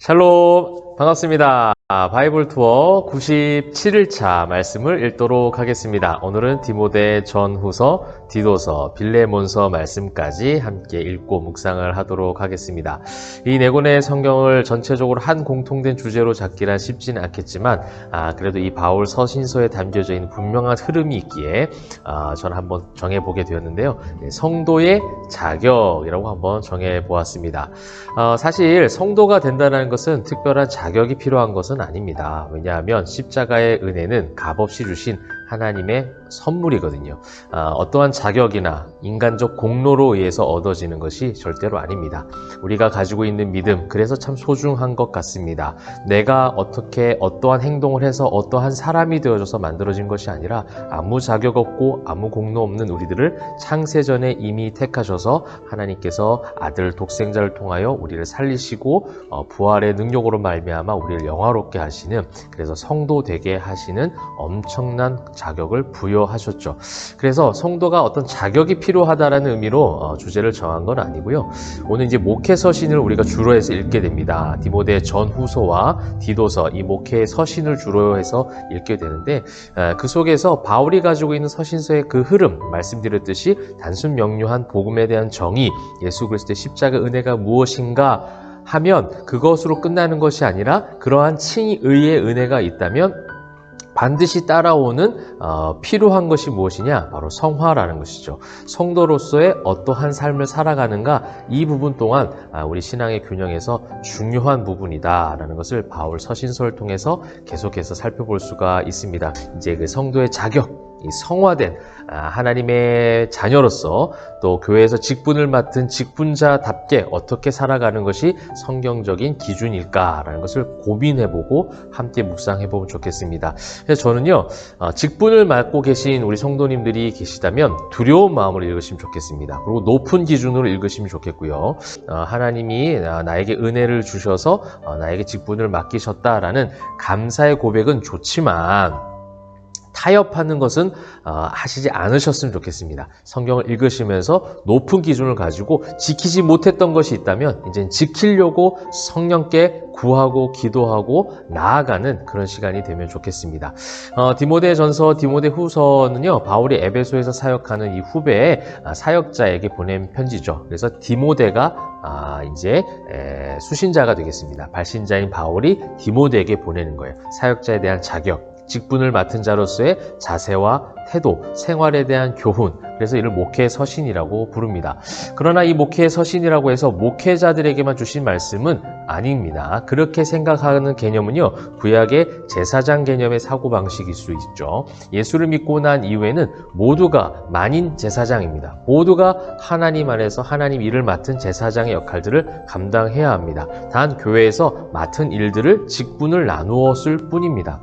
샬롬 반갑습니다. 바이블 투어 97일차 말씀을 읽도록 하겠습니다. 오늘은 디모데 전후서, 디도서, 빌레몬서 말씀까지 함께 읽고 묵상을 하도록 하겠습니다. 이 네 권의 성경을 전체적으로 한 공통된 주제로 잡기란 쉽지는 않겠지만 그래도 이 바울 서신서에 담겨져 있는 분명한 흐름이 있기에 저는 한번 정해보게 되었는데요. 성도의 자격이라고 한번 정해보았습니다. 사실 성도가 된다는 것은 특별한 자격이 필요한 것은 아닙니다. 왜냐하면 십자가의 은혜는 값없이 주신 하나님의 선물이거든요. 어떠한 자격이나 인간적 공로로 의해서 얻어지는 것이 절대로 아닙니다. 우리가 가지고 있는 믿음, 그래서 참 소중한 것 같습니다. 내가 어떻게 어떠한 행동을 해서 어떠한 사람이 되어져서 만들어진 것이 아니라 아무 자격 없고 아무 공로 없는 우리들을 창세전에 이미 택하셔서 하나님께서 아들 독생자를 통하여 우리를 살리시고 부활의 능력으로 말미암아 우리를 영화롭게 하시는, 그래서 성도 되게 하시는 엄청난 자격을 부여하셨죠. 그래서 성도가 어떤 자격이 필요하다라는 의미로 주제를 정한 건 아니고요. 오늘 이제 목회 서신을 우리가 주로 해서 읽게 됩니다. 디모데 전후서와 디도서, 이 목회 서신을 주로 해서 읽게 되는데 그 속에서 바울이 가지고 있는 서신서의 그 흐름, 말씀드렸듯이 단순 명료한 복음에 대한 정의, 예수 그리스도의 십자가 은혜가 무엇인가 하면 그것으로 끝나는 것이 아니라 그러한 칭의의 은혜가 있다면 반드시 따라오는 필요한 것이 무엇이냐? 바로 성화라는 것이죠. 성도로서의 어떠한 삶을 살아가는가, 이 부분 또한 우리 신앙의 균형에서 중요한 부분이다라는 것을 바울 서신서를 통해서 계속해서 살펴볼 수가 있습니다. 이제 그 성도의 자격, 이 성화된 하나님의 자녀로서 또 교회에서 직분을 맡은 직분자답게 어떻게 살아가는 것이 성경적인 기준일까라는 것을 고민해보고 함께 묵상해보면 좋겠습니다. 그래서 저는요, 직분을 맡고 계신 우리 성도님들이 계시다면 두려운 마음으로 읽으시면 좋겠습니다. 그리고 높은 기준으로 읽으시면 좋겠고요. 하나님이 나에게 은혜를 주셔서 나에게 직분을 맡기셨다라는 감사의 고백은 좋지만 타협하는 것은 하시지 않으셨으면 좋겠습니다. 성경을 읽으시면서 높은 기준을 가지고 지키지 못했던 것이 있다면 이제 지키려고 성령께 구하고 기도하고 나아가는 그런 시간이 되면 좋겠습니다. 디모데 전서, 디모데 후서는요, 바울이 에베소에서 사역하는 이 후배의 사역자에게 보낸 편지죠. 그래서 디모데가 이제 수신자가 되겠습니다. 발신자인 바울이 디모데에게 보내는 거예요. 사역자에 대한 자격, 직분을 맡은 자로서의 자세와 태도, 생활에 대한 교훈, 그래서 이를 목회 서신이라고 부릅니다. 그러나 이 목회 서신이라고 해서 목회자들에게만 주신 말씀은 아닙니다. 그렇게 생각하는 개념은요, 구약의 제사장 개념의 사고방식일 수 있죠. 예수를 믿고 난 이후에는 모두가 만인 제사장입니다. 모두가 하나님 안에서 하나님 일을 맡은 제사장의 역할들을 감당해야 합니다. 단 교회에서 맡은 일들을 직분을 나누었을 뿐입니다.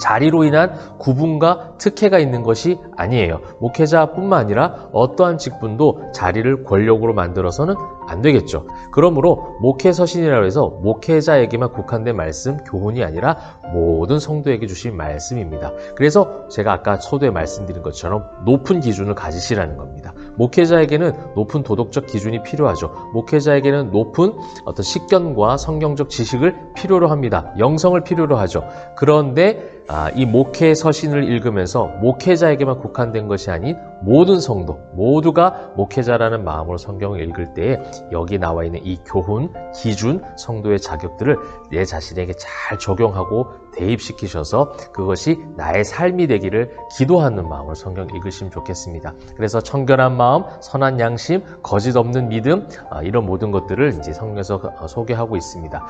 자리로 인한 구분과 특혜가 있는 것이 아니에요. 목회자뿐만 아니라 어떠한 직분도 자리를 권력으로 만들어서는 안 되겠죠. 그러므로 목회 서신이라고 해서 목회자에게만 국한된 말씀, 교훈이 아니라 모든 성도에게 주신 말씀입니다. 그래서 제가 아까 초두에 말씀드린 것처럼 높은 기준을 가지시라는 겁니다. 목회자에게는 높은 도덕적 기준이 필요하죠. 목회자에게는 높은 어떤 식견과 성경적 지식을 필요로 합니다. 영성을 필요로 하죠. 그런데 이 목회 서신을 읽으면서 목회자에게만 국한된 것이 아닌 모든 성도, 모두가 목회자라는 마음으로 성경을 읽을 때에 여기 나와 있는 이 교훈, 기준, 성도의 자격들을 내 자신에게 잘 적용하고 대입시키셔서 그것이 나의 삶이 되기를 기도하는 마음으로 성경 읽으시면 좋겠습니다. 그래서 청결한 마음, 선한 양심, 거짓 없는 믿음, 이런 모든 것들을 이제 성경에서 소개하고 있습니다.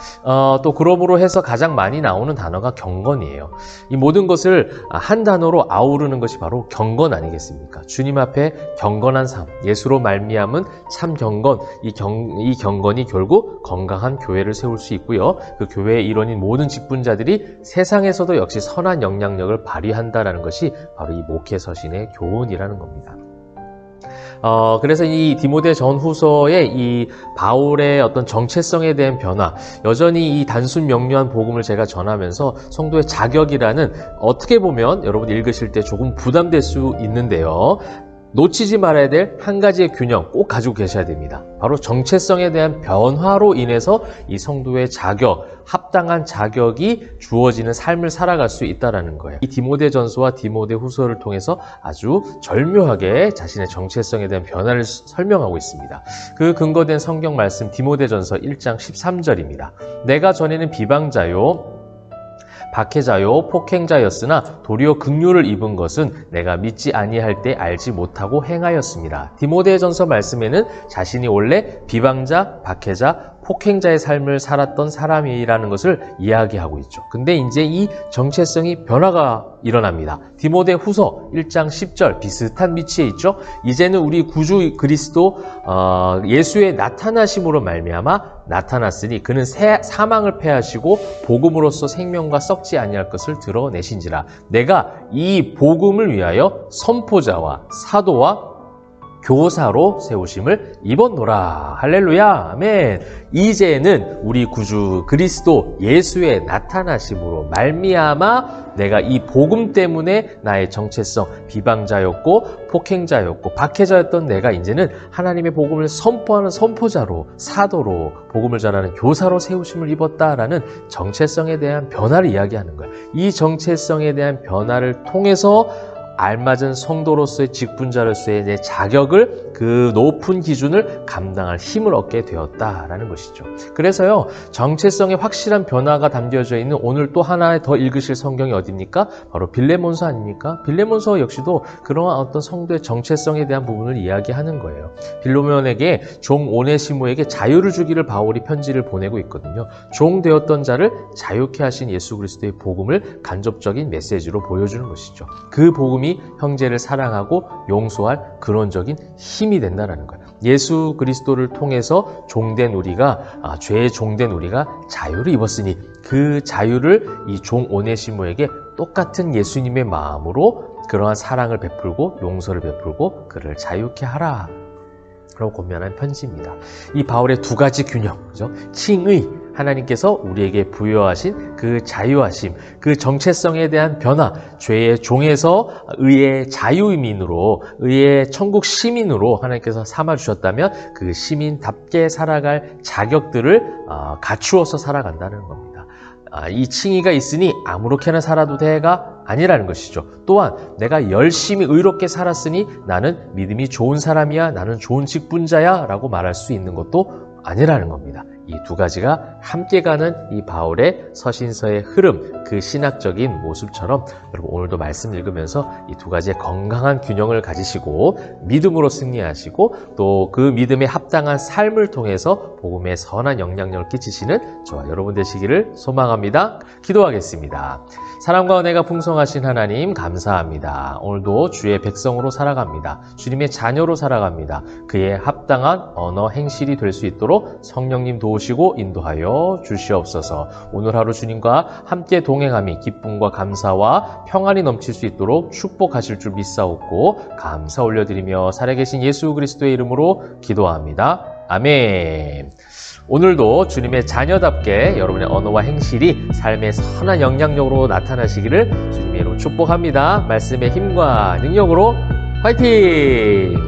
또 그러므로 해서 가장 많이 나오는 단어가 경건이에요. 이 모든 것을 한 단어로 아우르는 것이 바로 경건 아니겠습니까? 주님 앞에 경건한 삶, 예수로 말미암은 참 경건, 이 경건이 결국 건강한 교회를 세울 수 있고요. 그 교회의 일원인 모든 직분자들이 세상에서도 역시 선한 영향력을 발휘한다는 것이 바로 이 목회 서신의 교훈이라는 겁니다. 그래서 이 디모데 전후서의 이 바울의 어떤 정체성에 대한 변화, 여전히 이 단순 명료한 복음을 제가 전하면서 성도의 자격이라는, 어떻게 보면 여러분 읽으실 때 조금 부담될 수 있는데요. 놓치지 말아야 될 한 가지의 균형 꼭 가지고 계셔야 됩니다. 바로 정체성에 대한 변화로 인해서 이 성도의 자격, 합당한 자격이 주어지는 삶을 살아갈 수 있다는 거예요. 이 디모데전서와 디모데후서를 통해서 아주 절묘하게 자신의 정체성에 대한 변화를 설명하고 있습니다. 그 근거된 성경 말씀 디모데전서 1장 13절입니다. 내가 전에는 비방자요 박해자요 폭행자였으나 도리어 긍휼을 입은 것은 내가 믿지 아니할 때 알지 못하고 행하였습니다. 디모데전서 말씀에는 자신이 원래 비방자, 박해자, 폭행자의 삶을 살았던 사람이라는 것을 이야기하고 있죠. 근데 이제 이 정체성이 변화가 일어납니다. 디모데후서 1장 10절 비슷한 위치에 있죠. 이제는 우리 구주 그리스도 예수의 나타나심으로 말미암아 나타났으니 그는 사망을 패하시고 복음으로써 생명과 썩지 아니할 것을 드러내신지라. 내가 이 복음을 위하여 선포자와 사도와 교사로 세우심을 입었노라. 할렐루야. 아멘. 이제는 우리 구주 그리스도 예수의 나타나심으로 말미암아 내가 이 복음 때문에 나의 정체성 비방자였고 폭행자였고 박해자였던 내가 이제는 하나님의 복음을 선포하는 선포자로 사도로 복음을 전하는 교사로 세우심을 입었다라는 정체성에 대한 변화를 이야기하는 거예요. 이 정체성에 대한 변화를 통해서 알맞은 성도로서의 직분자로서의 내 자격을 그 높은 기준을 감당할 힘을 얻게 되었다라는 것이죠. 그래서요, 정체성의 확실한 변화가 담겨져 있는 오늘 또 하나 더 읽으실 성경이 어디입니까? 바로 빌레몬서 아닙니까? 빌레몬서 역시도 그러한 어떤 성도의 정체성에 대한 부분을 이야기하는 거예요. 빌레몬에게 종 오네시모에게 자유를 주기를 바울이 편지를 보내고 있거든요. 종 되었던 자를 자유케 하신 예수 그리스도의 복음을 간접적인 메시지로 보여주는 것이죠. 그 복음이 형제를 사랑하고 용서할 근원적인 힘이 된다는 거예요. 예수 그리스도를 통해서 종된 우리가 죄의 종된 우리가 자유를 입었으니 그 자유를 이 종 오네시모에게 똑같은 예수님의 마음으로 그러한 사랑을 베풀고 용서를 베풀고 그를 자유케 하라 라고 권면한 편지입니다. 이 바울의 두 가지 균형, 그죠? 칭의, 하나님께서 우리에게 부여하신 그 자유하심, 그 정체성에 대한 변화, 죄의 종에서 의의 자유민으로, 의의 천국 시민으로 하나님께서 삼아주셨다면 그 시민답게 살아갈 자격들을 갖추어서 살아간다는 겁니다. 이 칭의가 있으니 아무렇게나 살아도 돼가 아니라는 것이죠. 또한 내가 열심히 의롭게 살았으니 나는 믿음이 좋은 사람이야, 나는 좋은 직분자야 라고 말할 수 있는 것도 아니라는 겁니다. 이 두 가지가 함께 가는 이 바울의 서신서의 흐름, 그 신학적인 모습처럼 여러분 오늘도 말씀 읽으면서 이 두 가지의 건강한 균형을 가지시고 믿음으로 승리하시고 또 그 믿음에 합당한 삶을 통해서 복음에 선한 영향력을 끼치시는 저와 여러분 되시기를 소망합니다. 기도하겠습니다. 사랑과 은혜가 풍성하신 하나님 감사합니다. 오늘도 주의 백성으로 살아갑니다. 주님의 자녀로 살아갑니다. 그에 합당한 언어 행실이 될 수 있도록 성령님 도우시고 인도하여 주시옵소서. 오늘 하루 주님과 함께 동행함이 기쁨과 감사와 평안이 넘칠 수 있도록 축복하실 줄 믿사옵고 감사 올려드리며 살아계신 예수 그리스도의 이름으로 기도합니다. 아멘. 오늘도 주님의 자녀답게 여러분의 언어와 행실이 삶의 선한 영향력으로 나타나시기를 주님의 이름으로 축복합니다. 말씀의 힘과 능력으로 화이팅!